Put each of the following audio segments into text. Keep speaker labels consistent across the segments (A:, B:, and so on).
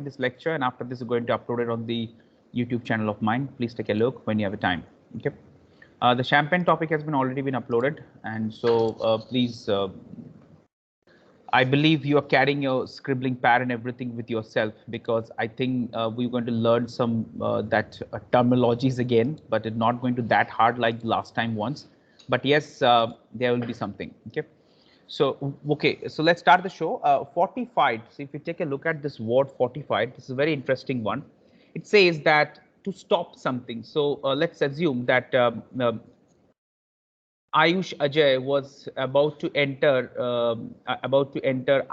A: this lecture, and after this, we're going to upload it on the YouTube channel of mine. Please take a look when you have a time. Okay. The champagne topic has been already been uploaded, and so please. I believe you are carrying your scribbling pad and everything with yourself, because I think we're going to learn some that terminologies again, but it's not going to that hard like last time once. But yes, there will be something. Okay. So, okay, so let's start the show. Fortified. So if you take a look at this word fortified, this is a very interesting one. It says that to stop something. So let's assume that Ayush Ajay was about to enter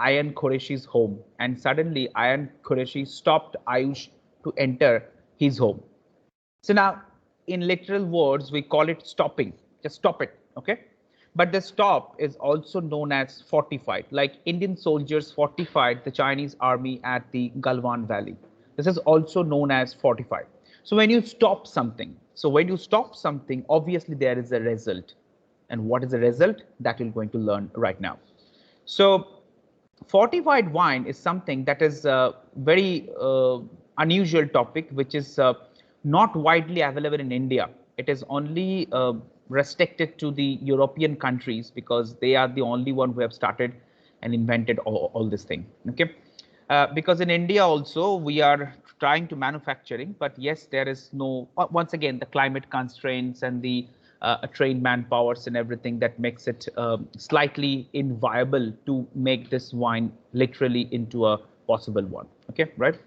A: Ayan Qureshi's home, and suddenly Ayan Qureshi stopped Ayush to enter his home. So now, in literal words, we call it stopping. Just stop it, okay? But the stop is also known as fortified. Like Indian soldiers fortified the Chinese army at the Galwan Valley. This is also known as fortified. So when you stop something, obviously there is a result. And what is the result? That we're going to learn right now. So fortified wine is something that is a very unusual topic, which is not widely available in India. It is only restricted to the European countries, because they are the only one who have started and invented all this thing. Okay, because in India also we are trying to manufacturing, but yes, there is no, once again, the climate constraints and the trained manpowers and everything that makes it slightly inviable to make this wine literally into a possible one. Okay, right?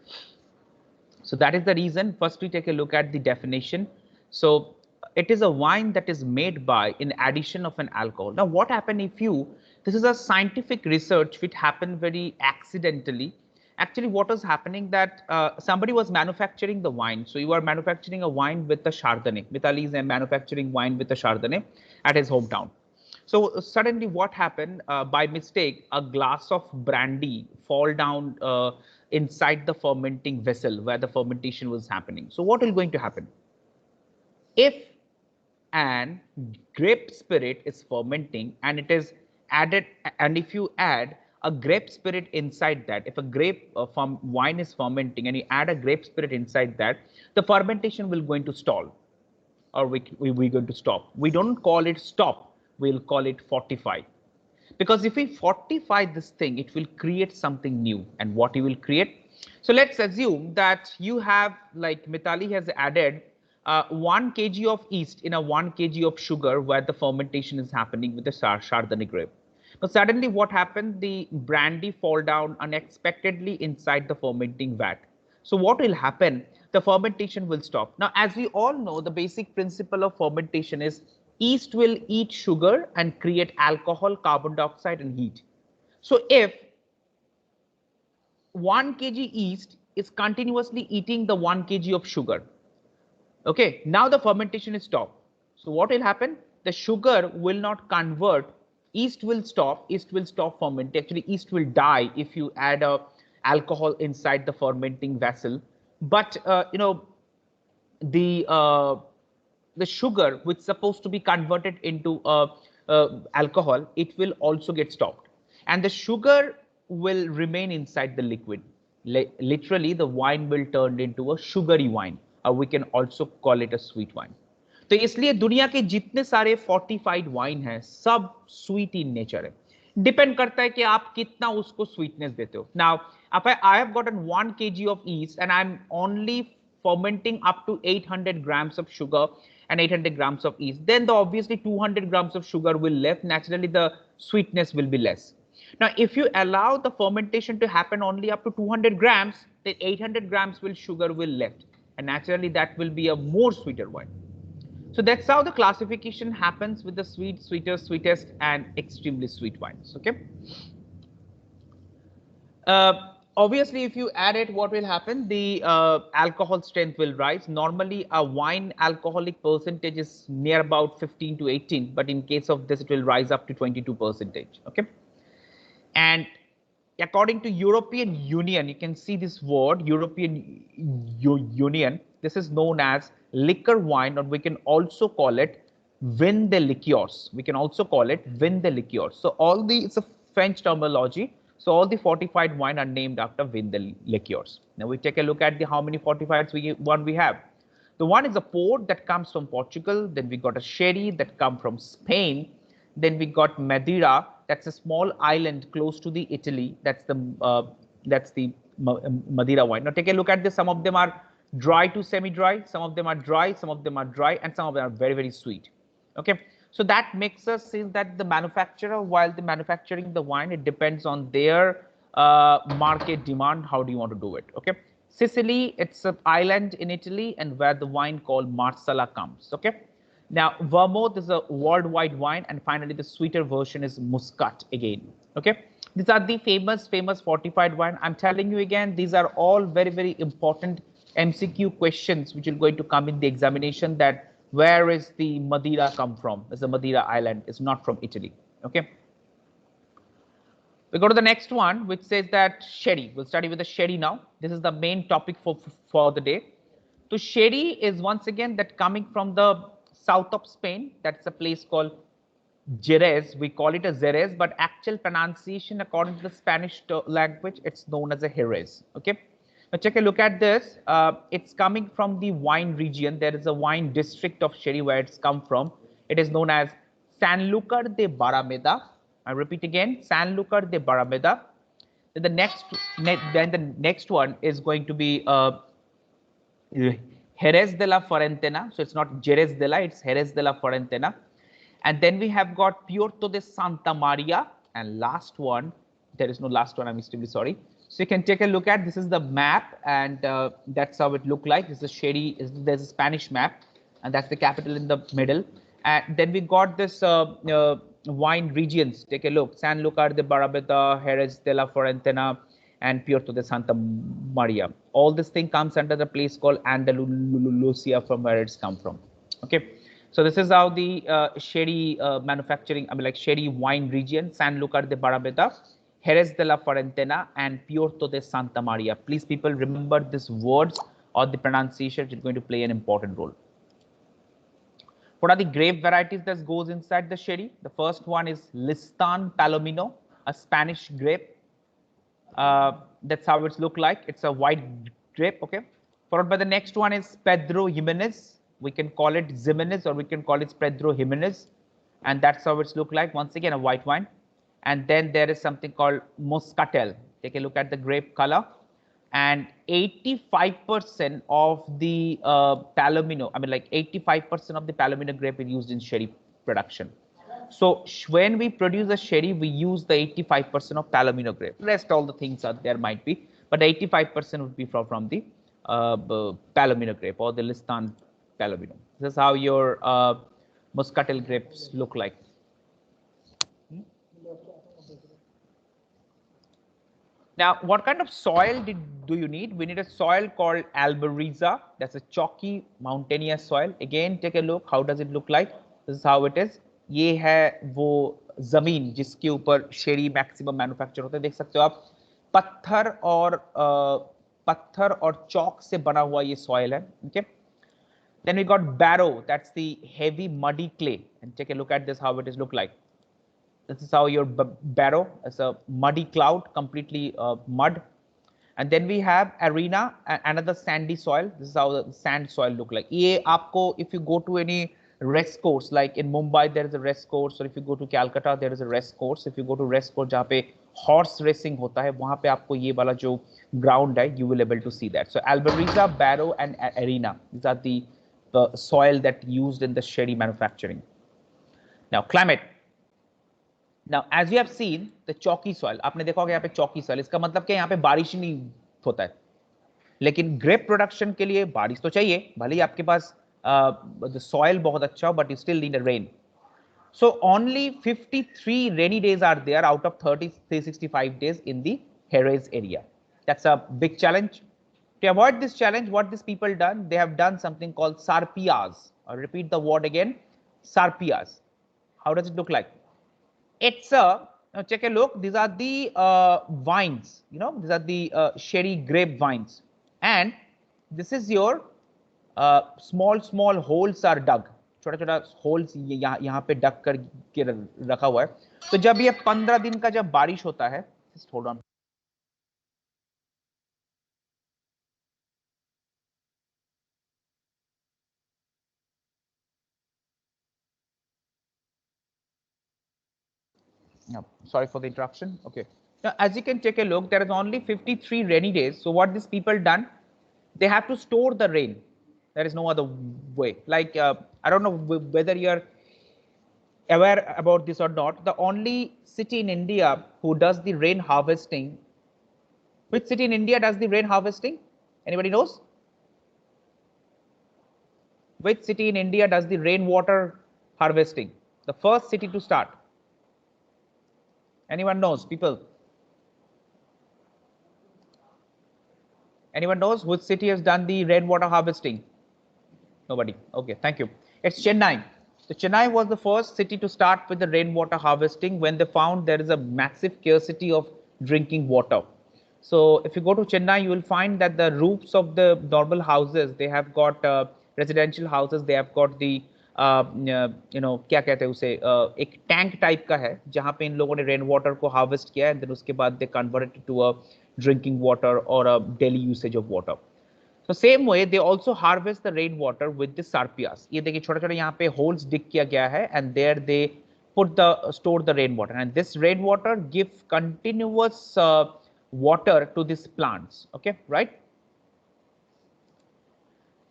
A: So that is the reason. First, we take a look at the definition. So it is a wine that is made by in addition of an alcohol. Now, what happened if you, this is a scientific research which happened very accidentally. Actually, what was happening that somebody was manufacturing the wine. So you are manufacturing a wine with a Chardonnay. Mitali is manufacturing wine with a Chardonnay at his hometown. So suddenly what happened, by mistake, a glass of brandy fall down inside the fermenting vessel where the fermentation was happening. So what is going to happen? If an grape spirit is fermenting and it is added, and if you add a grape spirit inside that, if a grape from wine is fermenting and you add a grape spirit inside that, the fermentation will going to stall, or we're going to stop. We don't call it stop, we'll call it fortify. Because if we fortify this thing, it will create something new. And what you will create? So let's assume that you have, like Mitali has added 1 kg of yeast in a 1 kg of sugar where the fermentation is happening with the Chardonnay grape. But suddenly what happened? The brandy fall down unexpectedly inside the fermenting vat. So what will happen? The fermentation will stop. Now, as we all know, the basic principle of fermentation is yeast will eat sugar and create alcohol, carbon dioxide, and heat. So if 1 kg yeast is continuously eating the 1 kg of sugar, okay, now the fermentation is stopped. So what will happen? The sugar will not convert. Yeast will stop fermenting. Actually, yeast will die if you add a alcohol inside the fermenting vessel. But you know, the sugar which is supposed to be converted into alcohol, it will also get stopped, and the sugar will remain inside the liquid. Literally, the wine will turn into a sugary wine, or we can also call it a sweet wine. तो इसलिए दुनिया के जितने सारे fortified wine हैं, सब sweet in nature है. Depend करता है कि आप कितना उसको स्वीटनेस देते हो. Now if I have gotten 1 kg of yeast and I'm only fermenting up to 800 grams of sugar and 800 grams of yeast, then the obviously 200 grams of sugar will left. Naturally, the sweetness will be less. Now, if you allow the fermentation to happen only up to 200 grams, then 800 grams will sugar will left, and naturally that will be a more sweeter wine. So that's how the classification happens with the sweet, sweeter, sweetest, and extremely sweet wines. Okay. Obviously, if you add it, what will happen? The alcohol strength will rise. Normally, a wine alcoholic percentage is near about 15 to 18, but in case of this, it will rise up to 22%. Okay. And according to European Union, you can see this word, European Union. This is known as liquor wine, or we can also call it vin de liqueurs. We can also call it vin de liqueurs. So all the, it's a French terminology. So all the fortified wine are named after vin liqueurs. Now we take a look at the how many fortified we have. The one is a port that comes from Portugal. Then we got a sherry that come from Spain. Then we got Madeira. That's a small island close to the Italy. That's the Madeira wine. Now take a look at this. Some of them are dry to semi-dry. Some of them are dry. Some of them are dry, and some of them are very, very sweet. Okay. So that makes us see that the manufacturer, while the manufacturing the wine, it depends on their market demand. How do you want to do it? Okay. Sicily, it's an island in Italy, and where the wine called Marsala comes. Okay. Now, vermouth is a worldwide wine, and finally, the sweeter version is Muscat again. Okay. These are the famous fortified wine. I'm telling you again, these are all very, very important MCQ questions which are going to come in the examination. That where is the Madeira come from? It's a Madeira island. It's not from Italy. Okay. We go to the next one, which says that sherry. We'll study with the sherry now. This is the main topic for the day. So sherry is once again that coming from the south of Spain. That's a place called Jerez. We call it a Jerez, but actual pronunciation according to the Spanish language, it's known as a Jerez. Okay. Now take a look at this. It's coming from the wine region. There is a wine district of sherry where it's come from. It is known as Sanlúcar de Barrameda. I repeat again, Sanlúcar de Barrameda. Then the next one is going to be Jerez de la Frontera. So it's not Jerez de la, it's Jerez de la Frontera. And then we have got Puerto de Santa Maria. And last one, there is no last one, I'm extremely sorry. So you can take a look at, this is the map, and that's how it look like. This is sherry, there's a Spanish map, and that's the capital in the middle. And then we got this wine regions. Take a look: Sanlúcar de Barrameda, Jerez de la Frontera, and Puerto de Santa Maria. All this thing comes under the place called Andalusia, from where it's come from. Okay, so this is how the sherry manufacturing, sherry wine region: Sanlúcar de Barrameda, Jerez de la Frontera, and Puerto de Santa Maria. Please, people, remember these words or the pronunciation is going to play an important role. What are the grape varieties that goes inside the sherry? The first one is Listan Palomino, a Spanish grape. That's how it's look like. It's a white grape. Okay. Followed by the next one is Pedro Jimenez. We can call it Jimenez, or we can call it Pedro Jimenez, and that's how it's look like. Once again, a white wine. And then there is something called Moscatel. Take a look at the grape color. And 85% of the Palomino, 85% of the Palomino grape is used in sherry production. So when we produce a sherry, we use the 85% of Palomino grape. Rest all the things are there might be, but 85% would be from the Palomino grape or the Listan Palomino. This is how your Moscatel grapes look like. Now, what kind of soil do you need? We need a soil called albariza. That's a chalky, mountainous soil. Again, take a look. How does it look like? This is how it is. ये है वो जमीन जिसके ऊपर शेरी maximum manufacture होता है. देख सकते हो आप पत्थर और चौक से बना हुआ ये soil है. Okay. Then we got barrow. That's the heavy muddy clay. And take a look at this. How it is look like. This is how your barrow is a muddy cloud, completely mud. And then we have arena, another sandy soil. This is how the sand soil look like. ये आपको, if you go to any race course, like in Mumbai there is a race course, or if you go to Calcutta there is a race course. If you go to race course जहाँ पे horse racing होता है, वहाँ पे आपको ये वाला जो ground है, you will able to see that. So albariza, barrow, and arena. These are the soil that used in the sherry manufacturing. Now climate. Now, as you have seen, the chalky soil, आपने देखा होगा यहाँ पे chalky soil, इसका मतलब क्या यहाँ पे बारिश नहीं होता है, लेकिन grape production के लिए बारिश तो चाहिए, भले ही आपके पास the soil बहुत अच्छा हो, but you still need a rain. So only 53 rainy days are there out of 365 days in the Jerez area. That's a big challenge. To avoid this challenge, what these people done? They have done something called sarpias. I'll repeat the word again, sarpias. How does it look like? It's a, now take a look, these are the vines, these are the sherry grape vines, and this is your small holes are dug, छोटा holes यहाँ पे dug करके रखा हुआ है. तो जब ये 15 दिन का जब बारिश होता है, Just hold on. No, sorry for the interruption. Okay. Now, as you can take a look, there is only 53 rainy days. So what these people done? They have to store the rain. There is no other way. Like I don't know whether you're aware about this or not. The only city in India who does the rain harvesting. Which city in India does the rain harvesting? Anybody knows? Which city in India does the rainwater harvesting? The first city to start. Anyone knows, people? Anyone knows which city has done the rainwater harvesting? Nobody. Okay, thank you. It's Chennai. So Chennai was the first city to start with the rainwater harvesting when they found there is a massive scarcity of drinking water. So if you go to Chennai, you will find that the roofs of the normal houses, they have got residential houses, they have got the क्या कहते हैं उसे एक tank type का है जहाँ पे इन लोगों ने रेन वाटर को हार्वेस्ट किया है, देन उसके बाद they convert to a drinking water और a daily usage of water. So same way they also harvest the rainwater with the sarpias. ये देखिए छोटे छोटे यहाँ पे holes dig किया गया है and there they put the store the rainwater and this rainwater give continuous water to these plants. Okay, right?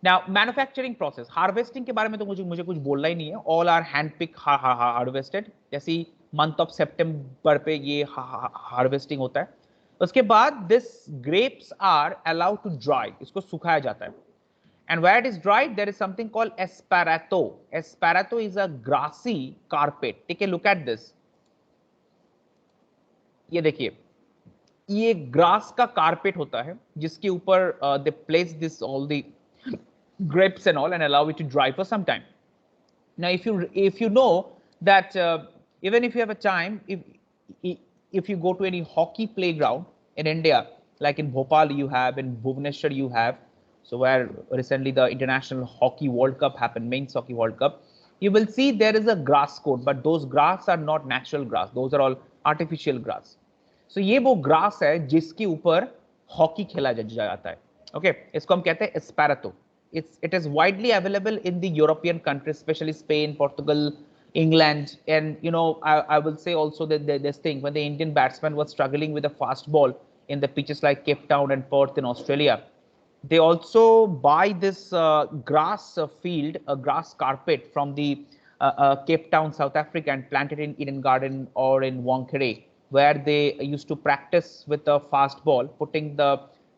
A: Now manufacturing process, harvesting के बारे में तो मुझे कुछ बोलना ही नहीं है. All are hand pick harvested. जैसे month of September पे ये harvesting होता है. उसके बाद this grapes are allowed to dry. इसको सुखाया जाता है. And where it is dried, there is something called esparato. Esparato is a grassy carpet. Take a look at this. ये देखिए, ये ग्रास का कारपेट होता है जिसके ऊपर they place this all the grapes and all and allow it to dry for some time. Now, if you know that even if you have a time, if you go to any hockey playground in India, like in Bhopal you have, in Bhubaneswar you have, so where recently the International Hockey World Cup happened, Men's Hockey World Cup, you will see there is a grass coat, but those grass are not natural grass. Those are all artificial grass. So ये वो grass है जिसके ऊपर hockey खेला जाता है. Okay, इसको हम कहते हैं एस्पैरातो. It is widely available in the European countries, especially Spain, Portugal, England, and I will say also that this thing when the Indian batsman was struggling with a fast ball in the pitches like Cape Town and Perth in Australia, they also buy this grass field, a grass carpet from the Cape Town, South Africa, and plant it in Eden Garden or in Wangkere, where they used to practice with a fast ball,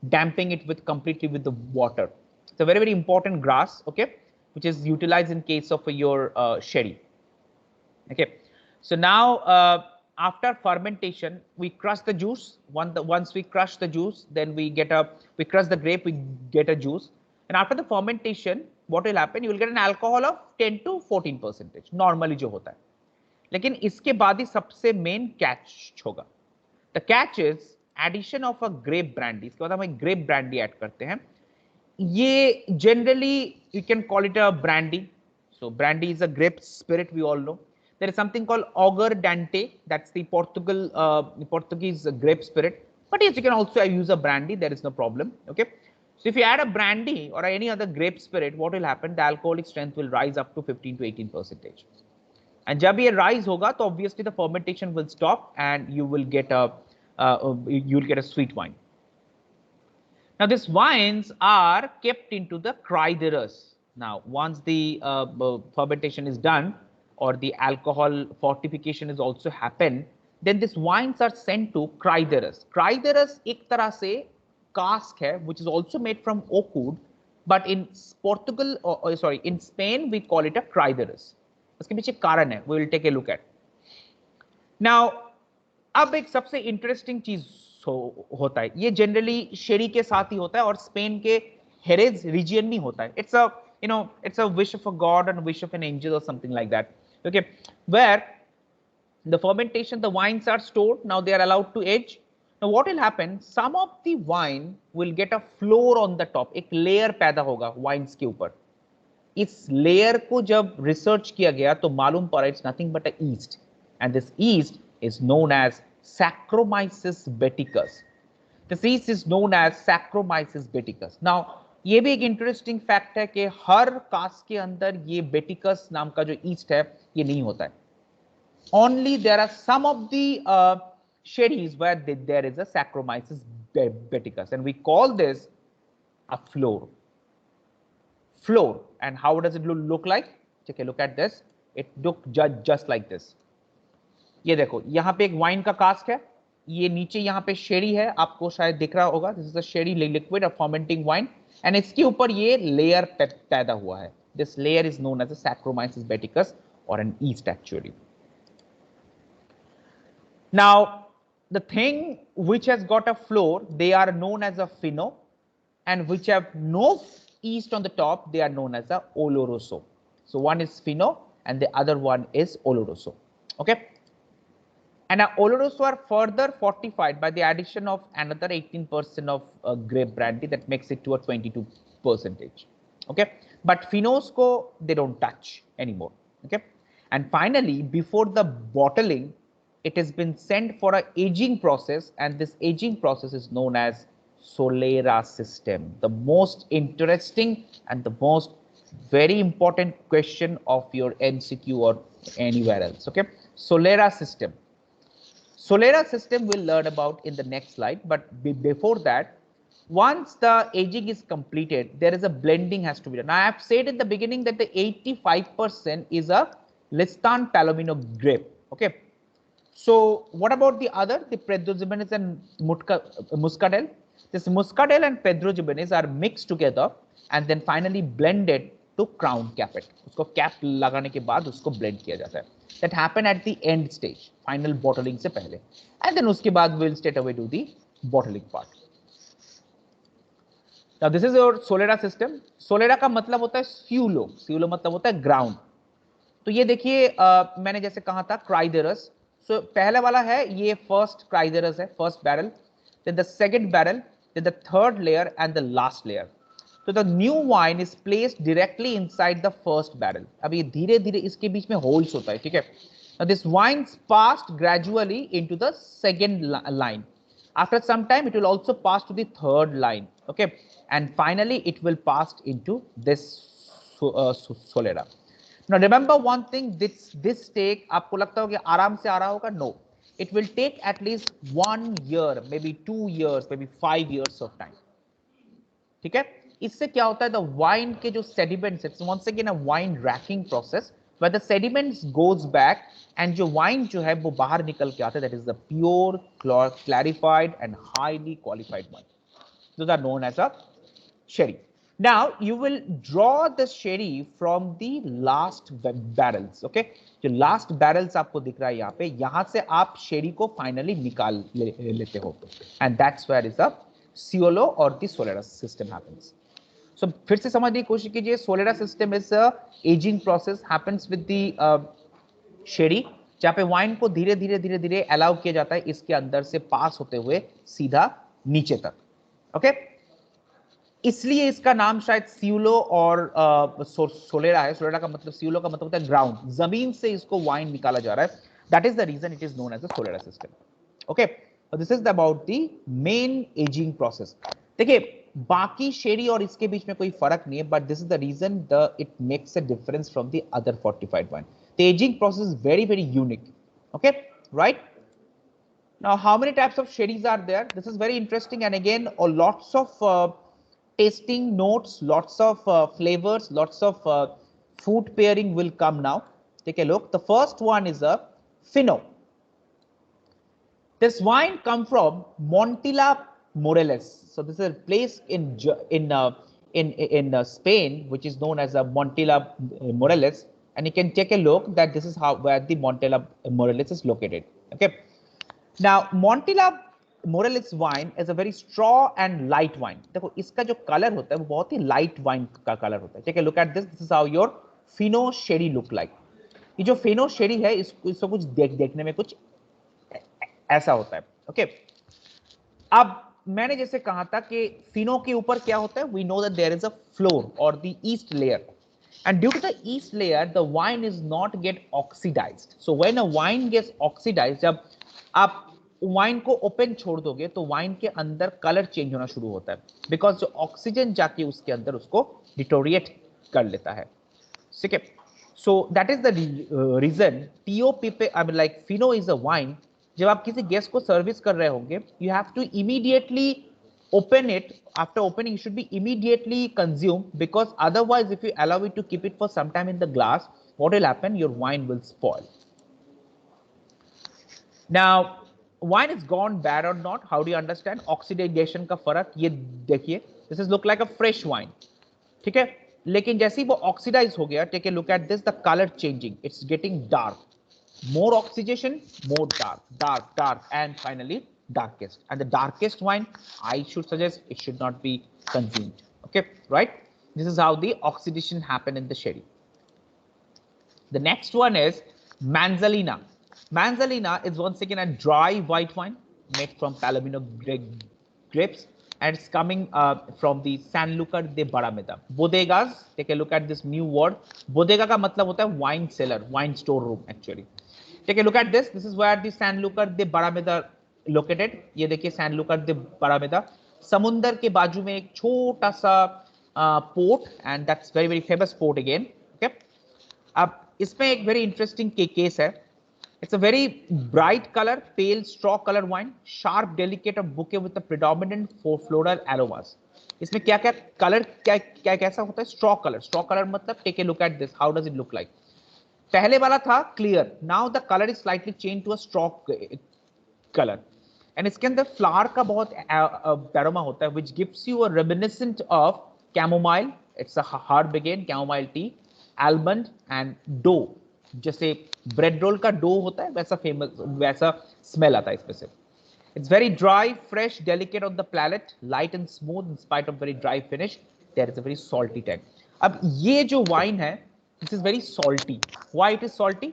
A: damping it with completely with the water. It's a very, very important grass, okay, which is utilized in case of your sherry. Okay, so now after fermentation, we crush the juice. Once we crush the juice, then we crush the grape, we get a juice. And after the fermentation, what will happen? You will get an alcohol of 10 to 14% normally जो होता है. लेकिन इसके बाद ही सबसे main catch होगा. The catch is addition of a grape brandy. इसके बाद हम एक grape brandy ऐड करते हैं. ये generally you can call it a brandy. So brandy is a grape spirit, we all know. There is something called aguardente, that's the Portuguese grape spirit. But yes, you can also use a brandy, there is no problem. Okay. So if you add a brandy or any other grape spirit, what will happen? The alcoholic strength will rise up to 15 to 18%. And जब ये rise होगा, तो obviously the fermentation will stop and you will get a sweet wine. Now these wines are kept into the cryderers. Now once the fermentation is done or the alcohol fortification is also happened, then these wines are sent to cryderers. Cryderers एक तरह से cask है, which is also made from oak wood, but in Portugal, in Spain we call it a cryderers. इसके पीछे कारण है, we will take a look at. Now अब एक सबसे इंटरेस्टिंग चीज होता है, ये जनरली शेरी के साथ ही होता है और स्पेन के हेरेज रीजन में होता है. It's a wish of a god and wish of an angel or something like that. Okay, where the fermentation, the wines are stored, now they are allowed to age. Now what will happen, some of the wine will get a floor on the top, एक layer पैदा होगा wines के ऊपर. इस layer को जब research किया गया तो मालूम पड़ा it's nothing but a yeast, and this yeast is known as Saccharomyces beticus. This yeast is known as Saccharomyces beticus. Now ये भी एक इंटरेस्टिंग फैक्ट है कि हर कास्ट के अंदर ये बेटिकस नाम का जो ईस्ट है ये नहीं होता है. Only there are some of the sherries where there is a Saccharomyces beticus, and we call this a floor. Floor. And how does it look like? Take a look at this. It look just like this. ये देखो, यहाँ पे एक wine का cask है, ये नीचे यहाँ पे शेरी है, आपको शायद दिख रहा होगा. This is a sherry liquid, a fermenting wine, and इसके ऊपर ये लेयर पैदा हुआ है. This layer is known as a Saccharomyces beticus or an yeast actually. Now, the thing which has got a floor, they are known as a pheno, and which have no yeast on the top, they are known as a oloroso. So one is pheno and the other one is oloroso. Okay. And oloroso are further fortified by the addition of another 18% of grape brandy that makes it to a 22%. Okay. But phenos ko they don't touch anymore. Okay. And finally, before the bottling, it has been sent for an aging process, and this aging process is known as Solera system. The most interesting and the most very important question of your MCQ or anywhere else. Okay, Solera system. Solera system we'll learn about in the next slide, but before that, once the aging is completed, there is a blending has to be done. Now, I have said in the beginning that the 85% is a Listan Palomino grape. Okay. So what about the other, the Pedro Ximenez and Muscadel? This Muscadel and Pedro Ximenez are mixed together and then finally blended to crown cap it. उसको cap लगाने के बाद उसको blend किया जाता है. That happened at the end stage, final bottling से पहले. And then उसके बाद we'll straight away do the bottling part. Now this is your Solera system. Solera का मतलब होता है Sulo. Sulo मतलब होता है ground. तो ये देखिए मैंने जैसे कहा था Cryderus. So पहला वाला है ये first Cryderus है, first barrel, then the second barrel, then the third layer and the last layer. So the new wine is placed directly inside the first barrel. अब ये धीरे धीरे इसके बीच में holes होता है, ठीक है. Now this wine passed gradually into the second line. After some time, it will also pass to the third line, okay, and finally it will pass into this Solera. Now remember one thing, this take आपको लगता होगा कि आराम से आ रहा होगा? No, it will take at least 1 year, maybe 2 years, maybe 5 years of time. ठीक है. इससे क्या होता है, the wine के जो sediments, it's once again a wine racking process where the sediments goes back and जो wine जो है वो बाहर निकल के आता है, that is the pure, clarified and highly qualified wine. Those are known as a sherry. Now you will draw the sherry from the last barrels. Okay, जो last barrels आपको दिख रहा है यहाँ पे, यहाँ से आप sherry को finally निकाल लेते हो, and that's where is the Ciolo or the Solera system happens. So फिर से समझने की कोशिश कीजिए. Solera system is a aging process happens with the sherry, जहाँ पे वाइन को धीरे धीरे धीरे धीरे अलाउ किया जाता है इसके अंदर से पास होते हुए सीधा नीचे तक. ओके, इसलिए इसका नाम शायद सिउलो और सोलेरा है. सोलेरा का मतलब, सिउलो का मतलब होता है ग्राउंड, जमीन से इसको वाइन निकाला जा रहा है. That is the reason it is known as the solera system. Okay, this is about the main ageing process. देखिए बाकी शेरी और इसके बीच में कोई फर्क नहीं है, but this is the reason the it makes a difference from the other fortified wine. The ageing process is very very unique. Okay, right. Now how many types of sherries are there? This is very interesting, and again lots of tasting notes, lots of flavors, lots of food pairing will come now. Take a look. The first one is a Fino. This wine comes from Montilla Morelos. So this is a place in Spain which is known as a Montilla Morelos, and you can take a look that this is how where the Montilla Morelos is located. Okay. Now Montilla Morelos wine is a very straw and light wine. देखो इसका जो colour होता है वो बहुत ही light wine का colour होता है. Take a look at this. This is how your Fino sherry look like. ये जो Fino sherry है इसको कुछ देखने में कुछ ऐसा होता है. ओके, अब मैंने जैसे कहा था कि Fino के ऊपर क्या होता है, we know that there is a floor or the yeast layer, and due to the yeast layer the wine is not get oxidized. So when a wine gets oxidized, जब आप वाइन को open छोड़ दोगे तो wine के अंदर colour change होना शुरू होता है, बिकॉज जो ऑक्सीजन जाके उसके अंदर उसको डिटोरिएट कर लेता है, ठीक है. So that is the reason TOP पे I mean like fino is a wine. जब आप किसी गेस्ट को सर्विस कर रहे होंगे, you have to immediately open it. After opening, it should be immediately consumed, because otherwise if you allow it to keep it for some time in the glass, what will happen? Your wine will spoil. Now wine is gone bad or not, how do you understand? Oxidation का फर्क ये देखिए, this is look like a fresh wine, ठीक है. लेकिन जैसे ही वो oxidise हो गया, take a look at this, the colour changing, it's getting dark, more oxidation, more dark, dark, dark, and finally darkest. And the darkest wine, I should suggest it should not be consumed. Okay, right? This is how the oxidation happen in the sherry. The next one is Manzanilla. Manzanilla is once again a dry white wine made from Palomino grapes, and it's coming from the San Lucar de Barrameda. Bodegas, take a look at this new word. Bodega का मतलब होता है wine cellar, wine store room actually. Take a look at this. This is where the San Lucar de Barrameda located. ये देखिए San Lucar de Barrameda. समुंदर के बाजू में एक छोटा सा port, and that's very very famous port again. Okay. अब इसमें एक very interesting केस है. It's a very bright color, pale straw color wine, sharp, delicate और bouquet with a predominant floral aromas. इसमें क्या क्या कलर क्या कैसा होता है? Straw colour. स्ट्रॉ कलर मतलब take a look at this, how does it look like? पहले वाला था clear, now the colour is slightly change to a straw colour, and इसके अंदर फ्लावर का बहुत एरोमा होता है, which gives you a reminiscent of chamomile. It's a hard begin chamomile tea, almond and dough. जैसे ब्रेड रोल का dough होता है वैसा फेमस, वैसा स्मेल आता है इसमें से. It's very dry, fresh, delicate on the palate, light and smooth in spite of very dry finish. There is a very salty tang. अब ये जो wine है, this is very salty. Why it is salty?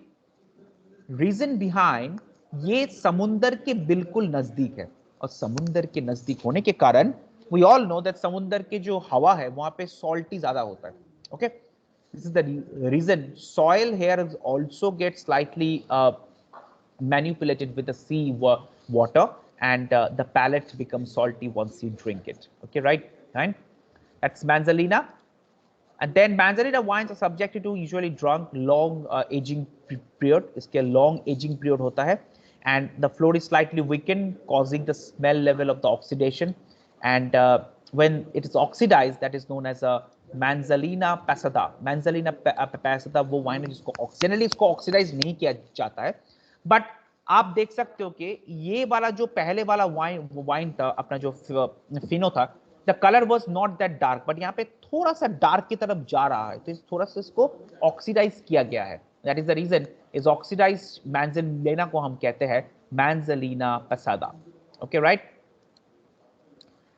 A: Reason behind, ये समुंदर के बिल्कुल नजदीक है, और समुंदर के नजदीक होने के कारण we all know that समुंदर के जो हवा है वहां पे salty ज्यादा होता है. Okay, this is the reason. Soil here is also gets slightly manipulated with the sea water, and the palate becomes salty once you drink it. Okay, right? Right? That's Manzanilla. And then Manzanilla wines are subjected to usually drunk long aging period. इसके long aging period होता है, and the floor is slightly weakened, causing the smell level of the oxidation. And when it is oxidized, that is known as a Manzanilla passata. Manzanilla passata वो wine है जिसको generally इसको oxidize नहीं किया जाता है, but आप देख सकते हो कि ये वाला जो पहले वाला वाइन था अपना जो फिनो था, the colour was not that dark, but यहाँ पे थोड़ा सा डार्क की तरफ जा रहा है, तो थोड़ा सा इसको ऑक्सीडाइज किया गया है. That is the reason is oxidise manzanilla को हम कहते हैं manzanilla pasada. Okay, right.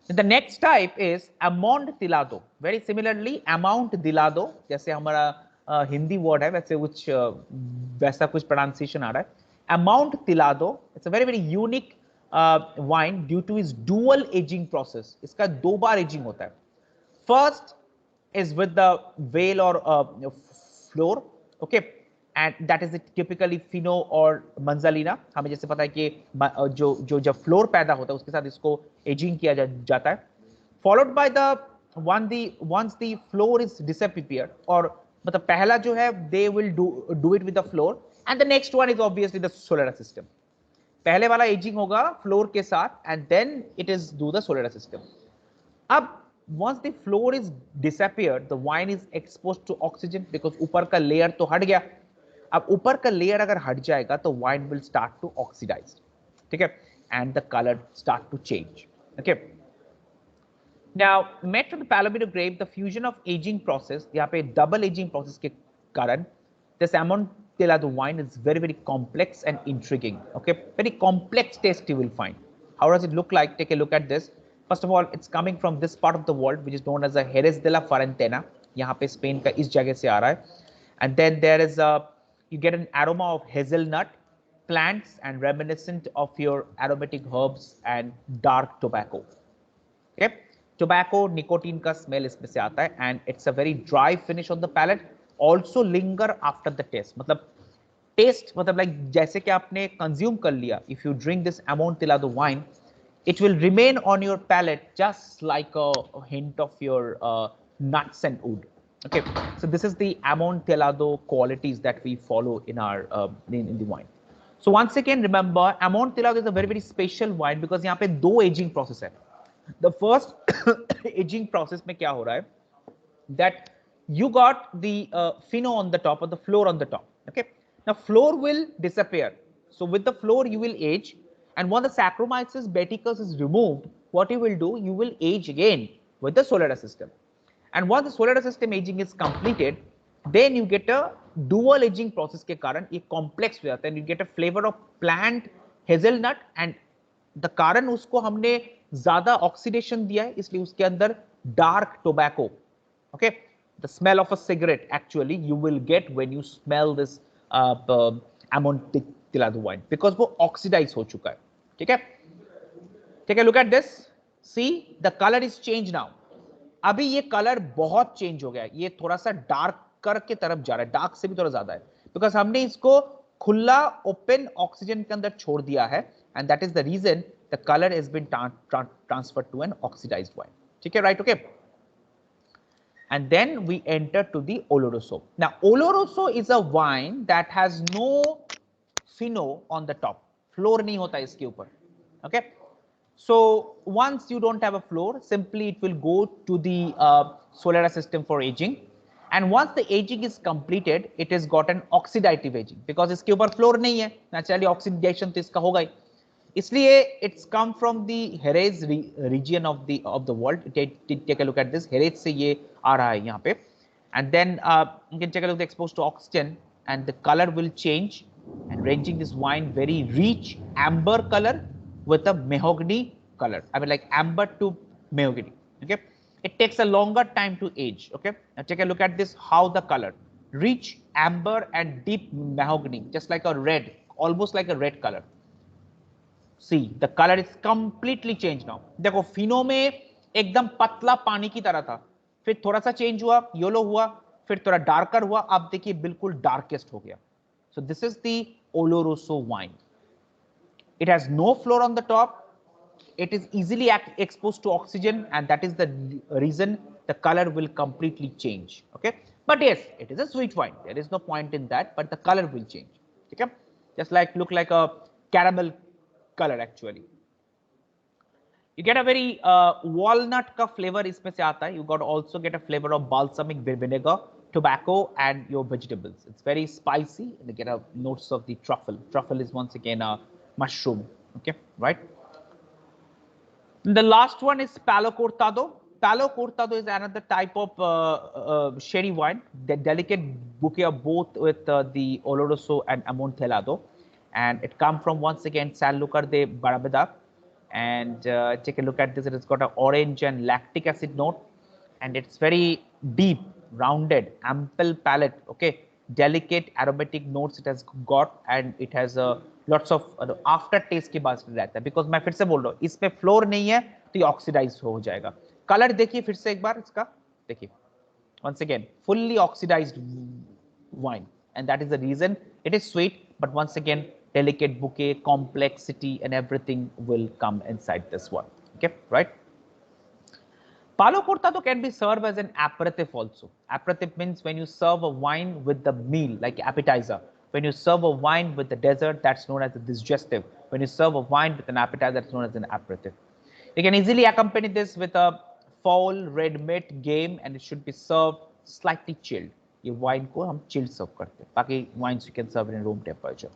A: The next type is amontillado. Very similarly, amontillado, जैसे हमारा हिंदी वर्ड है वैसे कुछ वैसा कुछ प्रोनाउंसिएशन आ रहा है. Amontillado, it's a very very unique wine due to its dual aging process. इसका दो बार aging होता है. First is with the veil or floor, okay, and that is it typically Fino or Manzanilla. हमें जैसे पता है कि जो जब फ्लोर पैदा होता है उसके साथ इसको एजिंग किया जाता है. Followed by the once the floor is disappeared, और मतलब पहला जो है they will do it with the floor, and the next one is obviously the solar system. पहले वाला एजिंग होगा फ्लोर के साथ, and then it is do the solar system. अब once the floor is disappeared, the wine is exposed to oxygen because ऊपर का layer तो हट गया. अब ऊपर का लेयर अगर हट जाएगा तो wine will start to oxidize, ठीक है, and the color start to change. Okay. Now, made from the Palomino grape, the fusion of aging process, यहाँ पे double aging process के कारण, this Amontillado wine is very very complex and intriguing. Okay, very complex taste you will find. How does it look like? Take a look at this. First of all, it's coming from this part of the world which is known as a Jerez de la Frontera. यहाँ पे Spain का इस जगह से आ रहा है. And then there is you get an aroma of hazelnut, plants, and reminiscent of your aromatic herbs and dark tobacco. Okay, tobacco, nicotine का smell इसमें से आता है, and it's a very dry finish on the palate. Also linger after the taste. मतलब test मतलब like जैसे कि आपने कंज्यूम कर लिया, if you drink this Amontillado wine, it will remain on your palate just like a hint of your nuts and wood. Okay, so this is the Amontillado qualities that we follow in our in the wine. So once again remember, Amontillado is a very special wine because यहाँ पे दो aging process है. The first aging process में क्या हो रहा है, that you got the pheno on the top or the floor on the top. Okay, now floor will disappear, so with the floor you will age, and when the Saccharomyces bacteris is removed, what you will do, you will age again with the Solera system. And once the Solera system aging is completed, then you get a dual aging process के कारण ये complex हो जाता है, and you get a flavor of plant hazelnut, and the कारण उसको हमने ज्यादा ऑक्सीडेशन दिया है इसलिए उसके अंदर dark tobacco. Okay, the smell of a cigarette actually you will get when you smell this Amontillado wine because वो oxidize हो चुका है. ठीक है, take a look at this. See, the color is changed now. अभी ये colour बहुत change हो गया है, ये थोड़ा सा डार्कर के तरफ जा रहा है, डार्क से भी थोड़ा ज्यादा है बिकॉज हमने इसको खुला ओपन ऑक्सीजन के अंदर छोड़ दिया है, and that is the reason the colour has been transferred to an oxidised wine. ठीक है, right, okay. And then we enter to the Oloroso. Now, Oloroso is a wine that has no pheno on the top. Floor नहीं होता इसके ऊपर. Okay. So once you don't have a floor, simply it will go to the Solera system for aging. And once the aging is completed, it has got an oxidative aging because इसके ऊपर floor नहीं है. Naturally, oxidation तो इसका होगा ही. इसलिए it's come from the Jerez region of the world. Take a look at this. Jerez से ये आ रहा है यहाँ पे, and then you can take a look, exposed to oxygen, and the color will change, and ranging this wine very rich amber color with a mahogany color. I mean like amber to mahogany. Okay, it takes a longer time to age. Okay, now take a look at this, how the color rich amber and deep mahogany, just like a red, almost like a red color. See, the color is completely changed now. देखो फिनो में एकदम पतला पानी की तरह था, फिर थोड़ा सा चेंज हुआ, येलो हुआ, फिर थोड़ा डार्कर हुआ, अब देखिए बिल्कुल डार्केस्ट हो गया. So this is the Oloroso wine. It has no floor on the top. It is easily exposed to oxygen, and that is the reason the color will completely change. Okay, but yes, it is a sweet wine. There is no point in that, but the color will change. Okay, just like look like a caramel color actually. You get a very walnut का flavor इसमें से आता है. You got also get a flavor of balsamic vinegar, tobacco, and your vegetables. It's very spicy, and you get a notes of the truffle. Truffle is once again a mushroom. Okay, right? The last one is Palo Cortado. Palo Cortado is another type of sherry wine. The delicate bouquet of both with the Oloroso and Amontillado, and it comes from once again Sanlúcar de Barrameda. And take a look at this. It has got an orange and lactic acid note, and it's very deep, rounded, ample palate. Okay, delicate aromatic notes it has got, and it has lots of aftertaste के बाद रहता है. Because मैं फिर से बोल रहा हूँ, इसमें फ्लोर नहीं है तो ये ऑक्सीडाइज हो जाएगा. कलर देखिए फिर से एक बार इसका, देखिए once again fully oxidized wine, and that is the reason it is sweet, but once again delicate bouquet, complexity, and everything will come inside this one. Okay, right? Palo Cortado can be served as an aperitif also. Aperitif means when you serve a wine with the meal, like appetizer. When you serve a wine with the dessert, that's known as a digestive. When you serve a wine with an appetizer, that's known as an aperitif. You can easily accompany this with a fowl, red meat, game, and it should be served slightly chilled. ये wine को हम chilled serve करते हैं. बाकी wines you can serve in room temperature.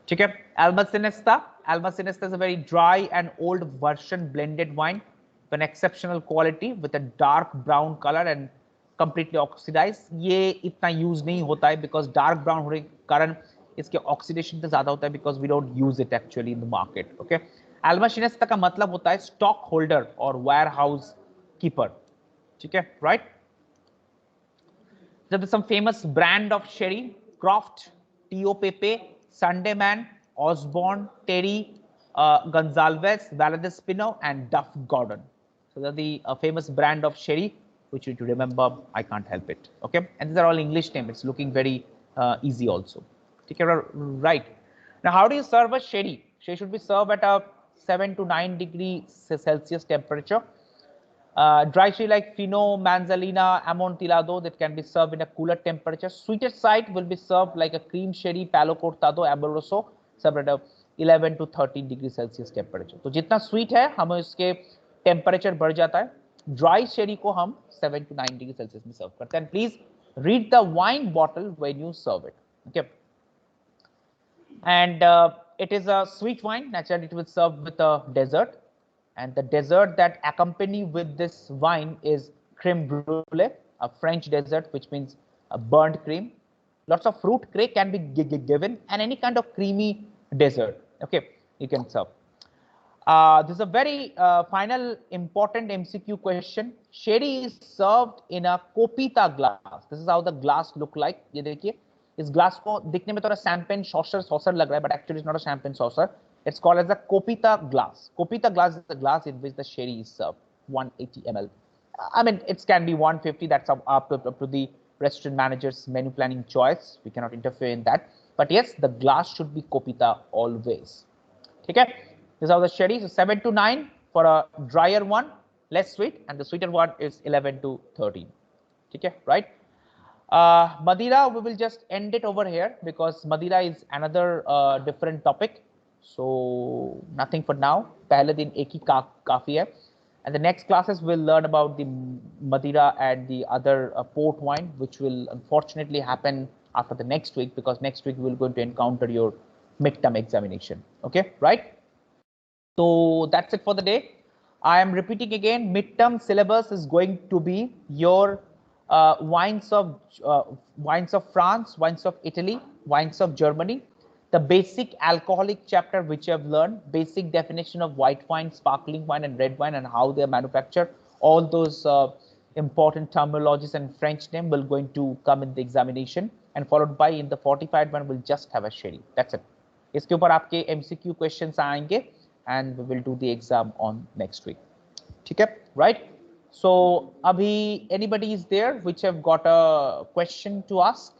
A: ठीक है, Alma Sinesta. Alma Sinesta is a very dry and old version blended wine with an exceptional quality with a dark brown color and completely oxidized. ये इतना use नहीं होता है because dark brown होने के कारण इसके oxidation तो ज़्यादा होता है because we don't use it actually in the market. Okay, Alma Sinesta का मतलब होता है stock holder और warehouse keeper. ठीक है, right? There is some famous brand of sherry: Croft, Tio Pepe, Sunday Man, Osborne, Terry, Gonzalez, Valadespino, and Duff Gordon. So they're the famous brand of sherry, which you need to remember. I can't help it. Okay, and these are all English names. It's looking very easy also. ठीक है, right. Now, how do you serve a sherry? Sherry should be served at a 7 to 9 degree Celsius temperature. Dry sherry like Fino, Manzanilla, Amontillado that can be served in a cooler temperature. Sweeter side will be served like a cream sherry, Palo Cortado, Amoroso, served at a 11 to 13 degree Celsius temperature. तो जितना sweet है हमें उसके temperature बढ़ जाता है. Dry sherry को हम 7 to 9 degree Celsius में serve करते हैं. And please read the wine bottle when you serve it. Okay. And it is a sweet wine. Naturally, it will serve with a dessert. And the dessert that accompany with this wine is creme brulee, a French dessert, which means a burnt cream. Lots of fruit cake can be given, and any kind of creamy dessert. Okay, you can serve. This is a very final important MCQ question. Sherry is served in a kopita glass. This is how the glass look like. ये देखिए, इस glass को दिखने में थोड़ा champagne saucer लग रहा है, but actually it's not a champagne saucer. It's called as a kopita glass. Kopita glass is the glass in which the sherry is served, 180 ml. I mean, it can be 150. That's up to the restaurant manager's menu planning choice. We cannot interfere in that. But yes, the glass should be kopita always. Okay. This is how the sherry. So 7 to 9 for a drier one, less sweet, and the sweeter one is 11 to 13. Okay, right? Madira, we will just end it over here because Madira is another different topic. So nothing for now. पहले दिन एक ही काफी है. And the next classes will learn about the Madira and the other port wine, which will unfortunately happen after the next week because next week we will going to encounter your midterm examination. Okay, right? So that's it for the day. I am repeating again, midterm syllabus is going to be your wines of France, wines of Italy, wines of Germany, the basic alcoholic chapter which you have learned, basic definition of white wine, sparkling wine, and red wine, and how they are manufactured. All those important terminologies and French name will going to come in the examination, and followed by in the 45 one will just have a sherry. That's it. इसके ऊपर आपके MCQ questions आएंगे, and we will do the exam on next week. ठीक है, right? So, abhi anybody is there which have got a question to ask?